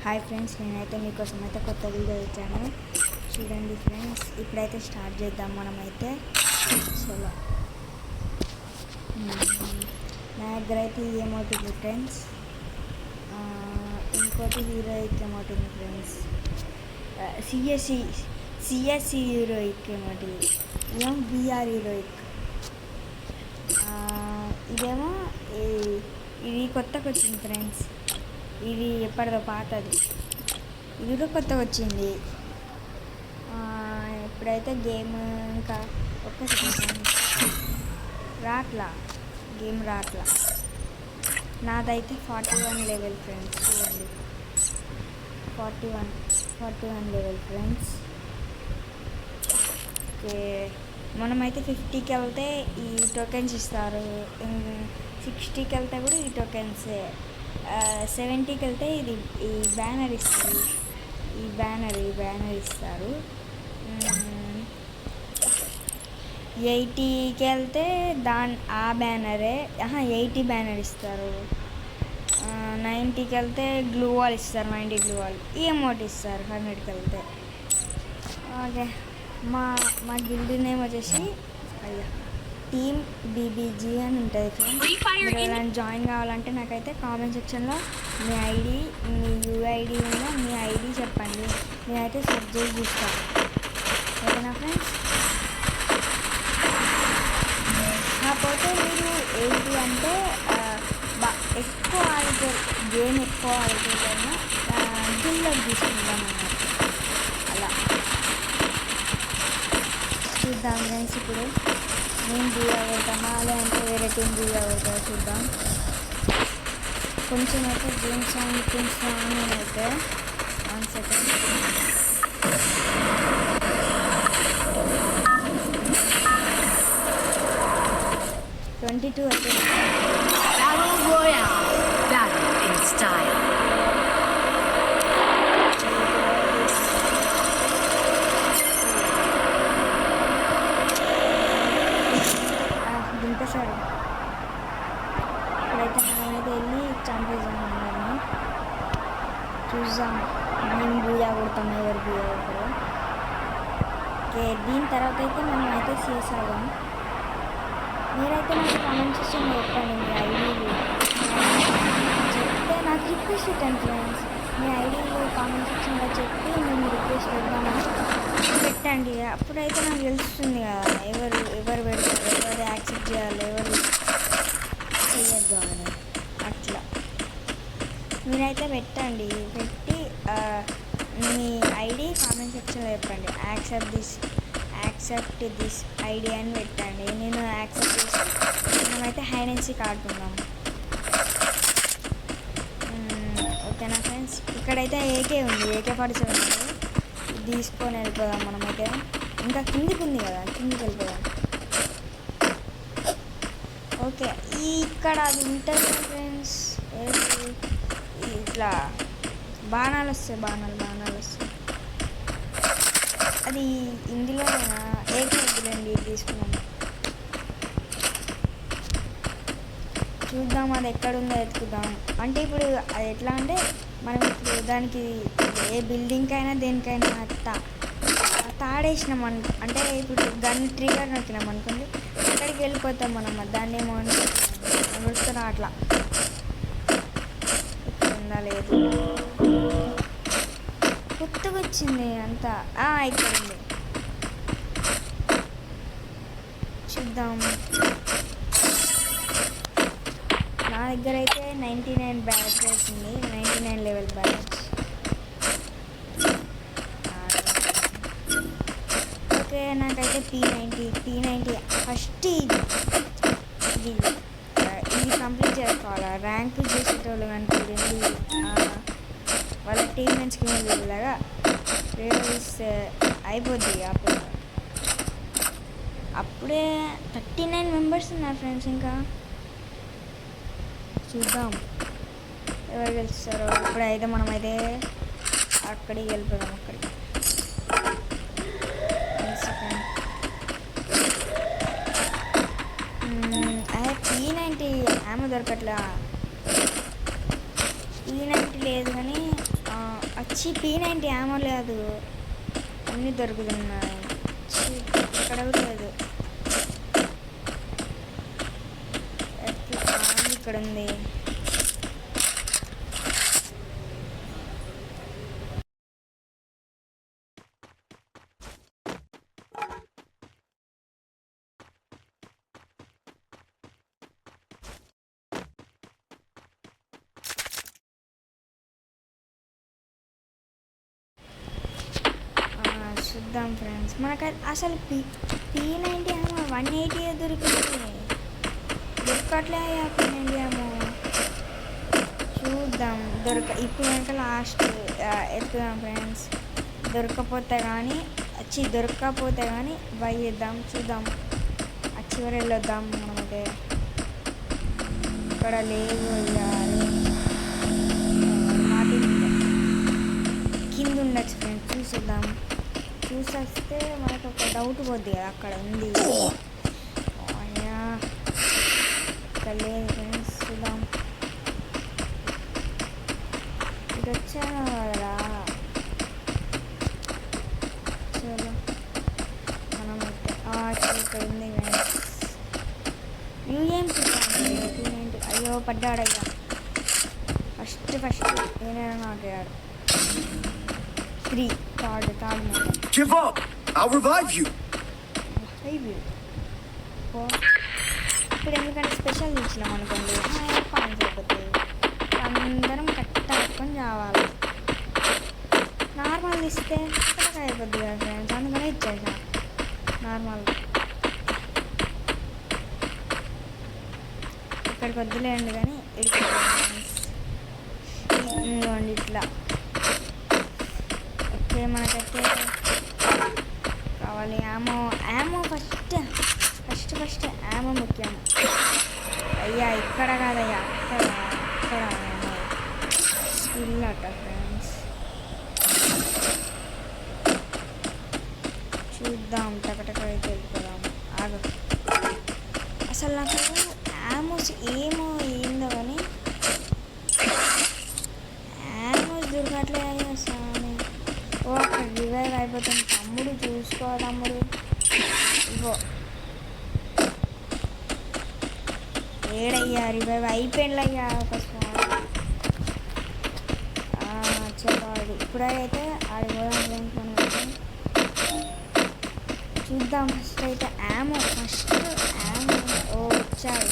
Hi friends, నేనైతే మీకోసం అయితే కొత్త వీడియో ఇచ్చాను. చూడండి ఫ్రెండ్స్, ఇప్పుడైతే స్టార్ట్ చేద్దాం మనమైతే. చలో, నా దగ్గర అయితే ఈ అమౌంట్ ఉంది ఫ్రెండ్స్. ఇంకోటి హీరోయిక్ అమౌంట్ ఉంది ఫ్రెండ్స్. సిఎస్సి హీరోయిక్ అమౌంట్, ఇదేమో బిఆర్ హీరోయిక్. ఇదేమో ఇది కొత్తగా వచ్చింది ఫ్రెండ్స్. ఇది ఎప్పటిదో పాతది, ఇది కూడా కొత్తగా వచ్చింది. ఇప్పుడైతే గేమ్ ఇంకా ఒక్క సెకండ్ రాట్లా, గేమ్ రాట్లా. నాదైతే 41 లెవెల్ ఫ్రెండ్స్. చూడండి, 41 లెవెల్ ఫ్రెండ్స్. ఓకే, మనమైతే 50కి వెళ్తే ఈ టోకెన్స్ ఇస్తారు, 60కి వెళ్తే కూడా ఈ టోకెన్సే, 70కి వెళ్తే ఈ బ్యానర్ ఇస్తారు. ఈ బ్యానర్ ఇస్తారు. 80కి వెళ్తే ఆ బ్యానరే 80 బ్యానర్ ఇస్తారు. 90కి వెళ్తే గ్లూ వాల్ ఇస్తారు, 90 గ్లూ వాల్. ఈ అమౌంట్ ఇస్తారు 100కి వెళ్తే. ఓకే, మా గిల్డ్ నేమ్ వచ్చేసి టీమ్ బీబీజీ అని ఉంటుంది ఫ్రెండ్స్. మీరు ఎవరైనా జాయిన్ కావాలంటే నాకైతే కామెంట్ సెక్షన్లో మీ ఐడి, మీ యూఐడి ఉన్న మీ ఐడి చెప్పండి, నేనైతే సెర్చ్ చేసి చూస్తాను. ఓకేనా ఫ్రెండ్స్? కాకపోతే మీరు ఏంటి అంటే ఎక్కువ ఆడిటర్, గేమ్ ఎక్కువ ఆడిటర్ కన్నా గిల్డ్లోకి తీసుకుంటాం అన్నమాట. అలా చూద్దాం ఫ్రెండ్స్. ఇప్పుడు నేను బూయా కొడతామా లేదంటే వేరే టీం బూయా కొడతా చూద్దాం. కొంచెం అయితే గేమ్ సాంగ్ ఇప్పించాను నేనైతే. 1 సెకండ్. అయితే దింపేశాడు. ఇప్పుడైతే మనమైతే వెళ్ళి చంపేసాం అందరినీ. చూద్దాం నేను బూయా కొడతాము, ఎవరు బూయా కొడతారు. ఓకే, దీని తర్వాత అయితే మనం అయితే చేసాం. మీరైతే నాకు కామెంట్ సెక్షన్లో చెప్పండి మీ ఐడీలు. చెప్తే నాకు రిక్వెస్ట్ పెట్టండి ఫ్రెండ్స్. మీ ఐడీలు కామెంట్ సెక్షన్లో చెప్పి నేను రిక్వెస్ట్ పెడదామని పెట్టండి. అప్పుడైతే నాకు తెలుస్తుంది కదా ఎవరు పెడతారు, ఎవరు యాక్సెప్ట్ చేయాలి, ఎవరు చేయొద్దు అని. అట్లా మీరైతే పెట్టండి. పెట్టి మీ ఐడి కామెంట్ సెక్షన్లో చెప్పండి. యాక్సెప్ట్ దిస్ ఐడి అని పెట్టండి. నేను యాక్సెప్ట్ చేసి మనమైతే హైడ్ అండ్ సీక్ ఆడుతున్నాం. ఓకేనా ఫ్రెండ్స్? ఇక్కడైతే ఏకే ఉంది, AK-47 ఉంది. తీసుకొని వెళ్ళిపోదాం మనమైతే. ఇంకా కిందికి ఉంది కదా, కిందికి వెళ్ళిపోదాం. ఓకే, ఇక్కడ అది ఉంటుంది ఫ్రెండ్స్. ఇట్లా బాణాలు వస్తాయి, బాణాలు వస్తాయి. అది ఇందులోనేనా? ఏకండి తీసుకున్నాం. చూద్దాం అది ఎక్కడుందో ఎత్తుకుదాం. అంటే ఇప్పుడు అది ఎట్లా అంటే మనం ఇప్పుడు దానికి ఏ బిల్డింగ్కి అయినా దేనికైనా తాడేసినాం అంటే ఇప్పుడు గన్ ట్రిగర్ నొక్కినాం అనుకోండి, అక్కడికి వెళ్ళిపోతాం మనం. దాన్ని ఏమో నడుస్తున్నాం అట్లా. ఇక్కడ ఉందా లేదు, కొత్తగా వచ్చింది అంతా. ఇక్కడ ఉంది, చూద్దాం. నా దగ్గర అయితే 99 బ్యాచ్ వచ్చింది, 99 లెవెల్ బ్యాచ్. ఓకే, నాకైతే P90 ఫస్ట్ ఇది కంప్లీట్ చేసుకోవాలి. ర్యాంక్ చేసేటోళ్ళు కనుకోండి, వాళ్ళ టీమ్మేట్స్కి వెళ్ళేలాగా రిలీజ్ అయిపోద్ది. అప్పుడే 39 మెంబర్స్ ఉన్నారు ఫ్రెండ్స్. ఇంకా చూద్దాం ఎవరు గెలుస్తారో. ఇప్పుడైతే మనమైతే అక్కడికి వెళ్ళిపోదాం. అక్కడికి P90 ఆమె దొరకట్లా. P90 లేదు కానీ P90 ఏమో లేదు, అన్నీ దొరుకుతున్నాయి. ఇక్కడ లేదు, ఇక్కడ ఉంది. చూద్దాం ఫ్రెండ్స్, మనకు అసలు P90 ఏమో 180 దొరికింది, దొరకట్లే P90 ఏమో. చూద్దాం ఇప్పుడు కనుక లాస్ట్ ఎత్తుదాం ఫ్రెండ్స్. దొరకకపోతే కానీ బై చేద్దాం. చూద్దాం, ఆ చివరి వెళ్ళొద్దాం. మనమైతే ఇక్కడ లేవు, కింద ఉండొచ్చు ఫ్రెండ్స్. చూసేస్తే మనకు ఒక డౌట్ పోద్ది కదా, అక్కడ ఉంది. ఇక్కడ లేదు ఫ్రెండ్స్. చూద్దాం, ఇది వచ్చాను కదా. చలో మనమైతే ఇక్కడ ఉంది ఫ్రెండ్స్. ఏం చూద్దాం. అయ్యో పడ్డాడయ్యా, ఫస్ట్ ఏదైనా నాకాడు. Third Give up! I'll revive you! ఇప్పుడు ఎందుకంటే స్పెషల్ ఇచ్చినాం అనుకోండి, పాయింట్స్ అయిపోతాయి. అందరం కరెక్ట్ ఆడుకొని చావాలి. నార్మల్ ఇస్తే కరెక్ట్గా అయిపోద్ది కదా ఫ్రెండ్స్, అందుకనే ఇచ్చేసా నార్మల్. ఇక్కడికి వద్దులేండి కానీ ఇదిగోండి ఇట్లా. ఓకే, మనకైతే కావాలి యామో ఫస్ట్ యామో ముఖ్యం. అయ్యా ఇక్కడ కాదయ్యా, ఇక్కడ ఇల్లట ఫ్రెండ్స్. చూద్దాం, టకటక అయితే వెళ్ళిపోదాం. ఆగు, అసలు నాకు యామోస్ ఏందో కానీ యామోస్ దొరకట్లే స్వామి. అక్కడ రివైవ్ అయిపోతుంది. తమ్ముడు చూసుకో, తమ్ముడు ఇగో ఏడయ్యా, రివైవ్ అయిపోయిందయ్యా ఒక స్మాల్. చెప్పాలి ఇప్పుడైతే ఆడిపోదాం. చూద్దాం, ఫస్ట్ అయితే యామో వచ్చాడు.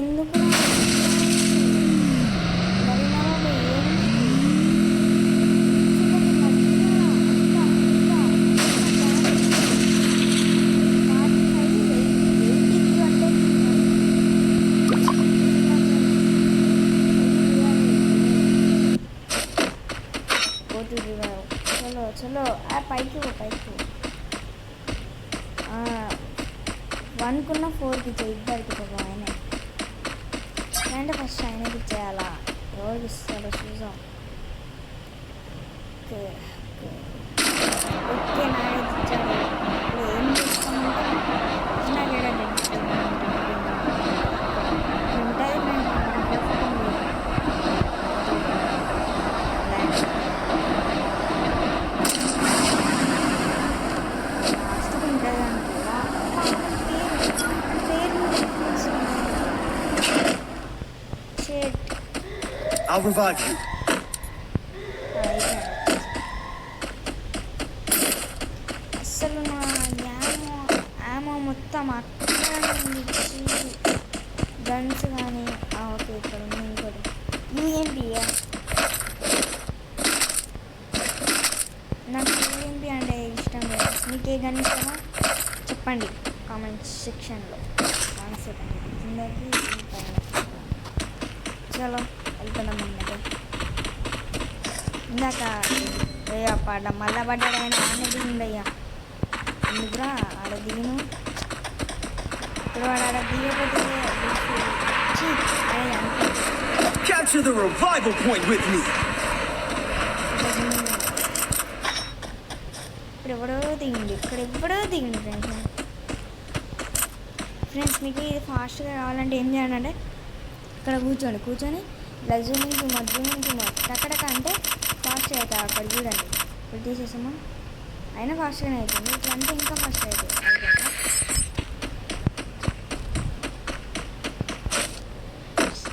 ఎందుకు చలో పైకి 1కున్న 4కి ఇద్దరికి ఆయన అంటే ఫస్ట్ ఆయనకి ఇచ్చేయాలా, ఎవరికి ఇస్తాడో చూసాం. ఓకే నాకైతే ఇచ్చాడు. ఇప్పుడు ఏం చేస్తామంటే I'll revive you. అసలు నా యామో మొత్తం అక్కడ నుంచి గన్స్ కానీ ఓకే ఇక్కడ ఉంది ఇంకోటి యూఎంపీ. నాకు యూఎంపీ అంటే ఇష్టం లేదు. మీకు ఏ గన్ ఇష్టమో చెప్పండి కామెంట్ సెక్షన్లో. అందరికీ చలో వెళ్తున్నాం అన్నమాట. ఇందాక అయ్యా మళ్ళా పడ్డాడు ఆయన ఆనే దిగిండయ్యా ఎందుకురా ఆడ దిగిను ఇప్పుడు వాడు ఆడ దిగకపోతే Capture the revival point with me. ఇప్పుడు ఎవడో దిగిండు ఇక్కడ ఎవడో దిగిండు ఫ్రెండ్స్ మీకు ఇది ఫాస్ట్గా కావాలంటే ఏం చేయాలంటే ఇక్కడ కూర్చొని ఇలా జూమ్ టక్కడక్క అంటే ఫాస్ట్ అవుతుంది అక్కడ చూడండి ఇప్పుడు తీసేసామా అయినా ఫాస్ట్గానే అవుతుంది ఇట్లా అంటే ఇంకా ఫాస్ట్ అవుతుంది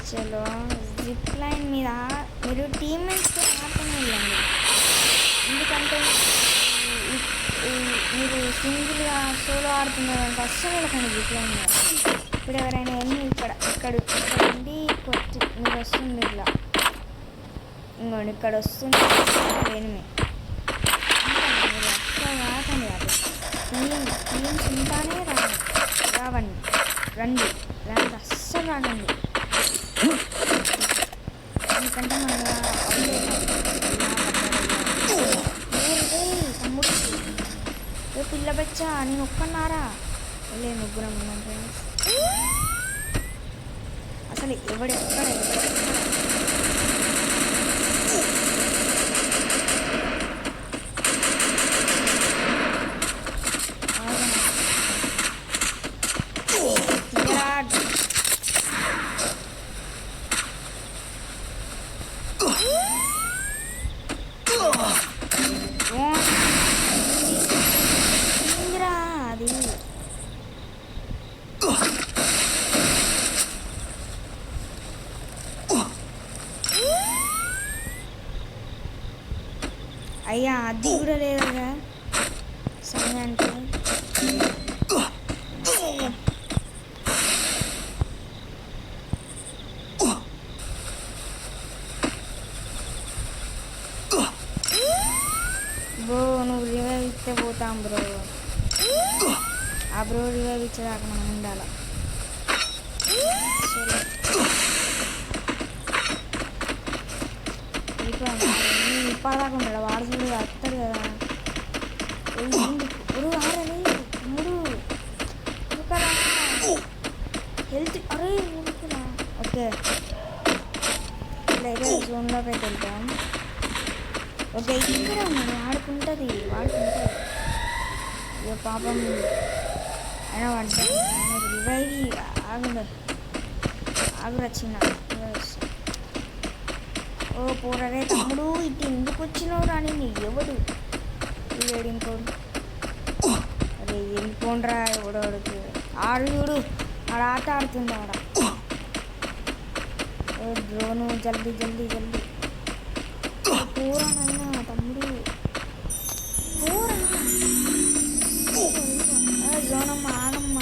చలో జిప్ లైన్ మీద మీరు టీమ్మేట్స్తో ఆడుతూనే వెళ్ళండి ఎందుకంటే మీరు సింగిల్గా సోలో ఆడుతున్నారంటే అస్సలు వెళ్ళకండి జిప్ లైన్ మీద ఇప్పుడు ఎవరైనా ఎన్ని ఇక్కడ నుండి కొట్టి మీరు వస్తుంది ఇట్లా ఇంకోండి ఇక్కడ వస్తుంది ఎనిమి మీరు అస్సలు రాకండి అది టీమ్స్ ఉంటానే రండి అస్సలు రాకండి ఎందుకంటే మన తమ్ముడు పిల్ల బచ్చా నేను ఒక్కన్నారా వెళ్ళే ముగ్గురం ఉన్నాం ఫ్రెండ్స్ అసలు ఎవడెక్కడ అది అయ్యా అది కూడా లేదుగా సరే అంటే బ్రో నువ్వు రివైవ్ ఇస్తే పోతాం బ్రో ఆ బ్రో రివైవ్ ఇచ్చేదాకా మనం ఉండాలి ఇప్పటిదాకా ఉంటాడు వాడు చూడు వస్తాడు కదా ఇప్పుడు ఆరని తమ్ముడు కదా హెల్త్ అరే ఎందుకురా ఓకే ఇట్లయితే జోన్లోకి అయితే వెళ్తాం ఓకే ఇక్కడ ఉన్నాడు వాడుకుంటుంది ఇక పాపం అయినా వాడు రివైవ్ ఆగురా చిన్న ఓ పోరాడే తమ్ముడు ఇటు ఎందుకు వచ్చినావు రాని నీ ఎవడు ఏడింకోడు అరే వెళ్ళిపోండ్రా ఎవడోడికి ఆడు చూడు ఆడ ఆట ఆడుతుంది ఆడ డ్రోను జల్దీ పోరానైనా తమ్ముడు పోరా జోనమ్మ ఆనమ్మ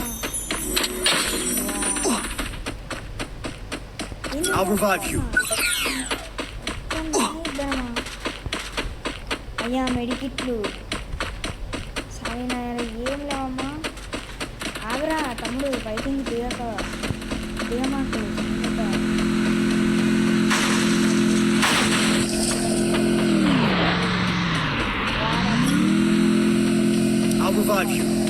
I'll revive you. అయ్యా మెడికిట్లు సరే నాయన ఏం లేవమ్మా ఆగురా తమ్ముడు బయటికి దిగమాకు I'll revive you.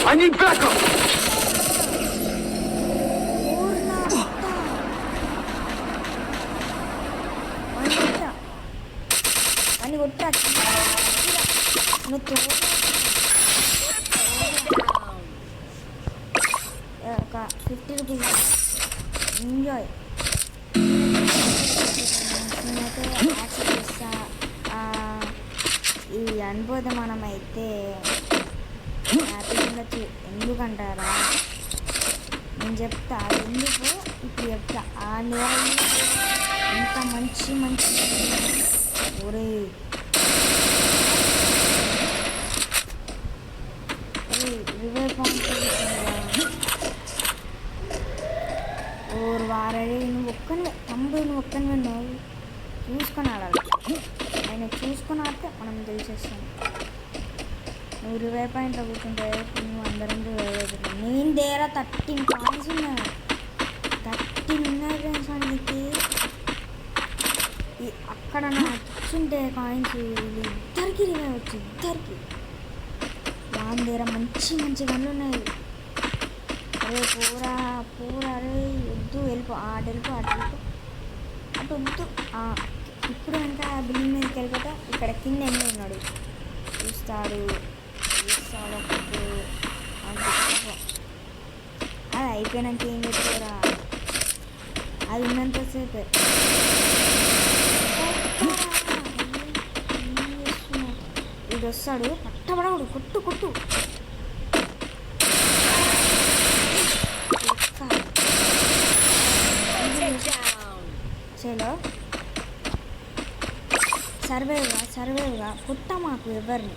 I need backup! అని కొట్టా నువ్వు ఒక 50 రూపీస్ ఎంజాయ్ నేనైతే యాక్సెప్ట్ చేస్తా ఈ అనుభూతి మనమైతే హ్యాపీగా ఉండొచ్చు ఎందుకంటారా నేను చెప్తా ఎందుకు ఇప్పుడు చెప్తా ఆ లెవెల్ ఇంకా మంచి మంచి ఒరే రివర్ పాయింట్ ఓరు వారే నువ్వు ఒక్కనివే తమ్ముడు నువ్వు ఒక్కనివే నువ్వు చూసుకొని ఆడాలి ఆయన చూసుకొని ఆడితే మనం గెలిచేస్తాం నువ్వు రివైవ్ పాయింట్లో కూర్చుంటే నువ్వు అందరం రివైవ్ అవుతుంది నేను దగ్గర 13 కాయిన్స్ ఉన్నాయి 13 ఉన్నాయి ఫ్రెండ్స్ అందుకే అక్కడ నా కూర్చుంటే కాయిన్స్ ఇద్దరికి రివైవ్ వచ్చి ఇద్దరికి దాని దగ్గర మంచి మంచి గన్లు ఉన్నాయి అరే పూరా పూరా అరే వద్దు వెళ్ళిపో అటు వెళ్ళిపో అటు వద్దు ఇప్పుడు ఇంకా బిల్డింగ్ మీదకి వెళ్ళిపోతే ఇక్కడ కింద ఎన్ని ఉన్నాడు చూస్తాడు అప్పుడు అది అయిపోయినాక ఏం చెప్తారా అది ఉన్నంతసేపు ఇది వస్తాడు పట్టబడవుడు కొట్టు కొట్టు చలో సర్వైవ్గా పుట్ట మాకు ఎవరిని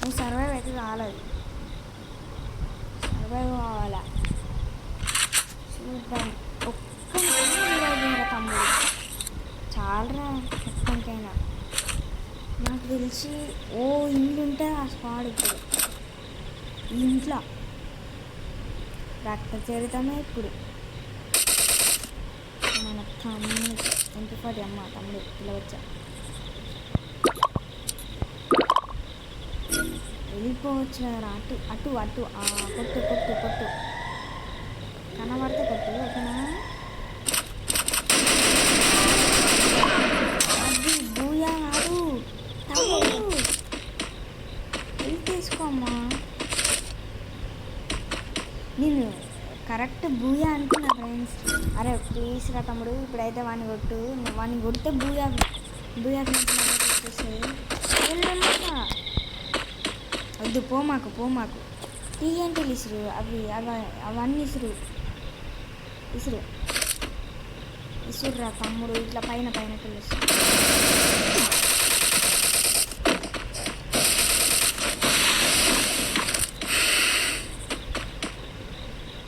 నువ్వు సర్వైవ్ అయితే రాలేదు సర్వైవ్ కావాలా చూద్దాం ఒక్క తమ్ముడు చాలరా ఒక్కరికైనా నాకు తెలిసి ఇల్లు ఉంటే ఆ స్పాడ్ ఇప్పుడు ఈ ఇంట్లో రక్త చరితమే ఇప్పుడు మన తమ్ముడు ఎంతపాటి అమ్మ తమ్ముడు ఇలా వచ్చా వెళ్ళిపోవచ్చు కదా అటు కొట్టు కనబడితే కొట్టు ఓకేనా అది బూయా కాదు తమ్ముడు వెళ్ళి తీసుకోమ్మా నేను కరెక్ట్ బూయా అనుకున్నా ఫ్రెండ్స్ అరే ప్లీజ్ రా తమ్ముడు ఇప్పుడైతే వాడిని కొడితే బూయా వచ్చేస్తుంది వద్దు పోమాకు టీఎన్టీలు ఇసురు అవన్నీ ఇసురురా తమ్ముడు ఇట్లా పైన తెలుసు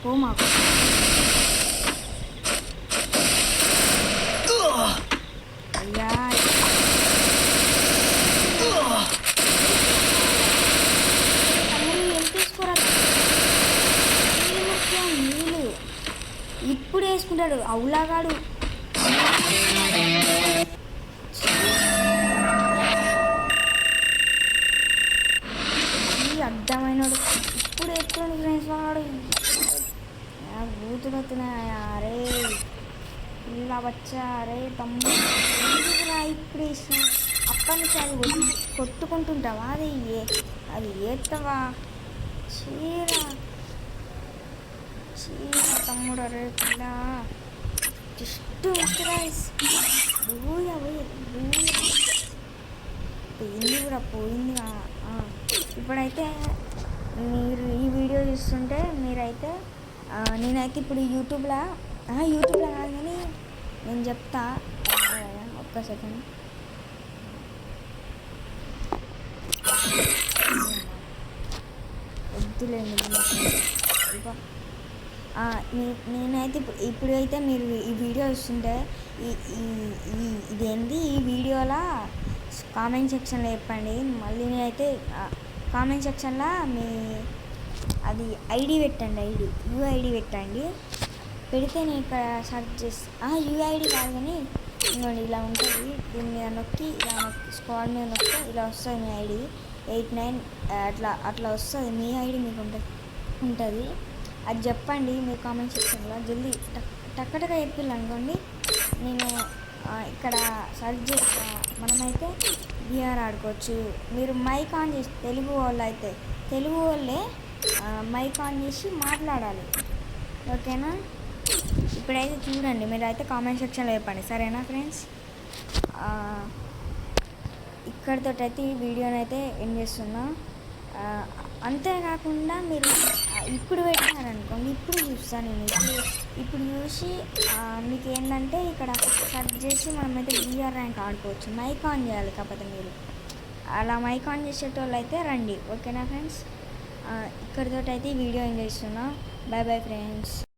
పోమాకు అయ్యా ఇప్పుడు వేసుకుంటాడు అవులాగాడు అర్థమైనడు ఇప్పుడు వేసుకోండి ఫ్రెండ్స్ వాడు బూతులు వస్తున్నాయా అరే ఇలా వచ్చా అరే తమ్ముడు ఇప్పుడు వేసిన అప్పటి నుంచి అది కొట్టుకుంటుంటావా అది ఏత్తవా చీర తమ్ముడు అరే పిల్ల జస్ట్ పోయింది ఇప్పుడైతే మీరు ఈ వీడియో చూస్తుంటే మీరైతే నేనైతే ఇప్పుడు యూట్యూబ్లో కాదు కానీ నేను చెప్తా ఒక్క సెకండ్ వద్దులేండి నేనైతే ఇప్పుడైతే మీరు ఈ వీడియో చూస్తుంటే ఇదేంటి ఈ వీడియోలో కామెంట్ సెక్షన్లో చెప్పండి మళ్ళీ నేనైతే కామెంట్ సెక్షన్లో మీ అది ఐడి పెట్టండి యూఐడి పెట్టండి పెడితే నేను ఇక్కడ సెర్చ్ చేసి యూఐడి కాదు కానీ ఇంకోండి ఇలా ఉంటుంది దీని మీద నొక్కి స్క్వాడ్ మీద నొక్కి ఇలా వస్తుంది మీ ఐడి 89 అట్లా వస్తుంది మీ ఐడి మీకు ఉంటుంది అది చెప్పండి మీ కామెంట్ సెక్షన్లో జల్దీ టక్కటగా చెప్పిల్లు అనుకోండి నేను ఇక్కడ సర్చ్ చేస్తా మనమైతే బిఆర్ ఆడుకోవచ్చు మీరు మైక్ ఆన్ చేసి తెలుగు వాళ్ళే మైక్ ఆన్ చేసి మాట్లాడాలి ఓకేనా ఇప్పుడైతే చూడండి మీరైతే కామెంట్ సెక్షన్లో చెప్పండి సరేనా ఫ్రెండ్స్ ఇక్కడితోటైతే ఈ వీడియోని అయితే ఎండ్ చేస్తున్నా అంతేకాకుండా మీరు ఇప్పుడు పెట్టారనుకోండి, ఇప్పుడు చూస్తాను నేను. ఇప్పుడు చూసి మీకు ఏంటంటే ఇక్కడ సెర్చ్ చేసి మనమైతే బీఆర్ ర్యాంక్ ఆడుకోవచ్చు. మైక్ ఆన్ చేయాలి కాకపోతే మీరు. అలా మైక్ ఆన్ చేసేటోళ్ళు అయితే రండి, ఓకేనా ఫ్రెండ్స్. ఇక్కడితోటి అయితే ఈ వీడియో ఎంజాయ్ చేస్తున్నా. Bye bye friends.